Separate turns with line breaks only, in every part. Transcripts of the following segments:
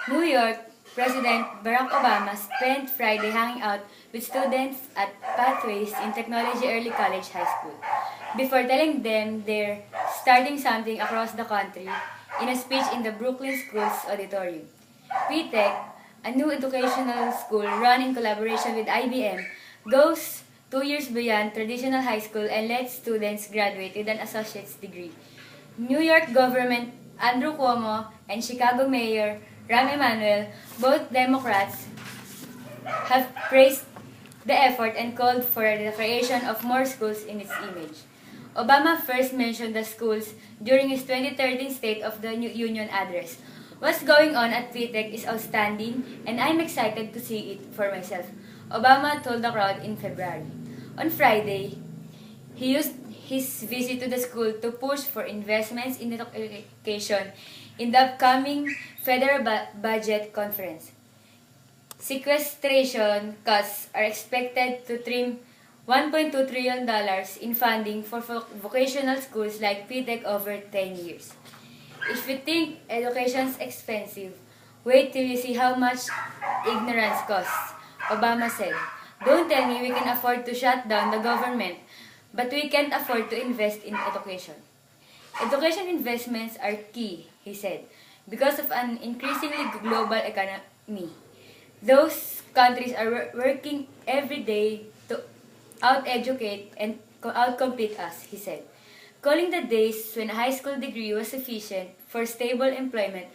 New York President Barack Obama spent Friday hanging out with students at Pathways in Technology Early College High School before telling them they're starting something across the country in a speech in the Brooklyn School's auditorium. PTech, a new educational school run in collaboration with IBM, goes 2 years beyond traditional high school and lets students graduate with an associate's degree. New York government Andrew Cuomo and Chicago Mayor Rahm Emanuel, both Democrats, have praised the effort and called for the creation of more schools in its image. Obama first mentioned the schools during his 2013 State of the Union address. What's going on at PTech is outstanding, and I'm excited to see it for myself, Obama told the crowd in February. On Friday, he used his visit to the school to push for investments in education in the upcoming federal budget conference. Sequestration cuts are expected to trim $1.2 trillion in funding for vocational schools like PTech over 10 years. If you think education's expensive, wait till you see how much ignorance costs, Obama said. Don't tell me we can afford to shut down the government, but we can't afford to invest in education. Education investments are key, he said, because of an increasingly global economy. Those countries are working every day to out-educate and out-compete us, he said, calling the days when a high school degree was sufficient for stable employment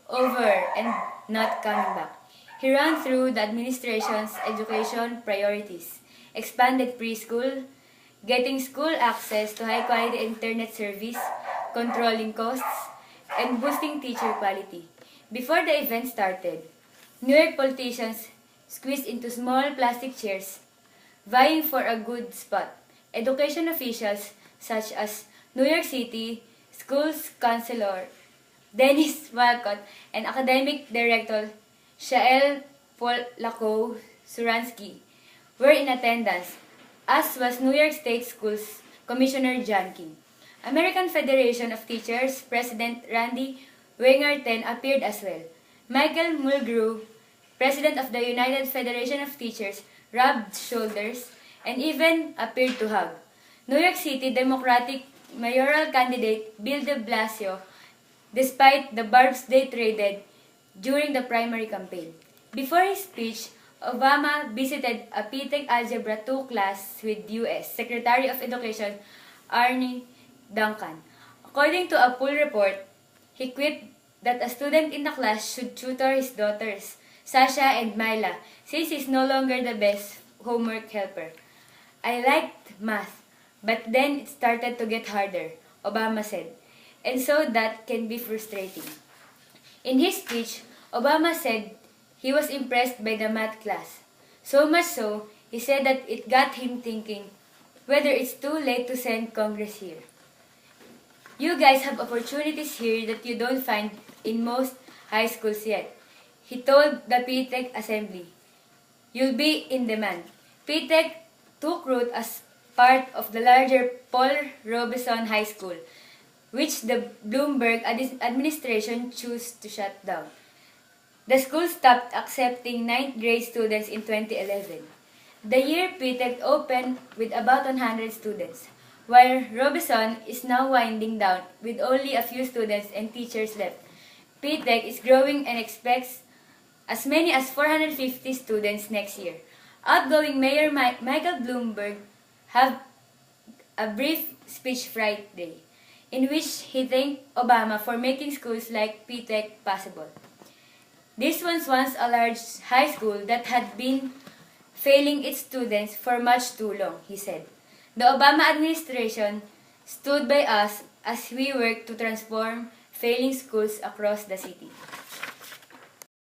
over and not coming back. He ran through the administration's education priorities, expanded preschool, getting school access to high-quality internet service, controlling costs, and boosting teacher quality. Before the event started, New York politicians squeezed into small plastic chairs, vying for a good spot. Education officials such as New York City Schools Counselor Dennis Walcott and Academic Director Shael Polako-Suransky were in attendance, as was New York State Schools Commissioner John King. American Federation of Teachers President Randy Weingarten appeared as well. Michael Mulgrew, President of the United Federation of Teachers, rubbed shoulders and even appeared to hug. New York City Democratic mayoral candidate Bill de Blasio, despite the barbs they traded during the primary campaign. Before his speech, Obama visited a PTech Algebra 2 class with U.S. Secretary of Education Arne Duncan. According to a poll report, he quipped that a student in the class should tutor his daughters, Sasha and Myla, since he's no longer the best homework helper. I liked math, but then it started to get harder, Obama said, and so that can be frustrating. In his speech, Obama said he was impressed by the math class. So much so, he said that it got him thinking whether it's too late to send Congress here. You guys have opportunities here that you don't find in most high schools yet, he told the PTech assembly. You'll be in demand. PTech took root as part of the larger Paul Robeson High School, which the Bloomberg administration chose to shut down. The school stopped accepting 9th grade students in 2011. The year PTech opened with about 100 students, while Robeson is now winding down with only a few students and teachers left. PTech is growing and expects as many as 450 students next year. Outgoing Mayor Michael Bloomberg had a brief speech Friday, in which he thanked Obama for making schools like PTech possible. This was once a large high school that had been failing its students for much too long, he said. The Obama administration stood by us as we worked to transform failing schools across the city.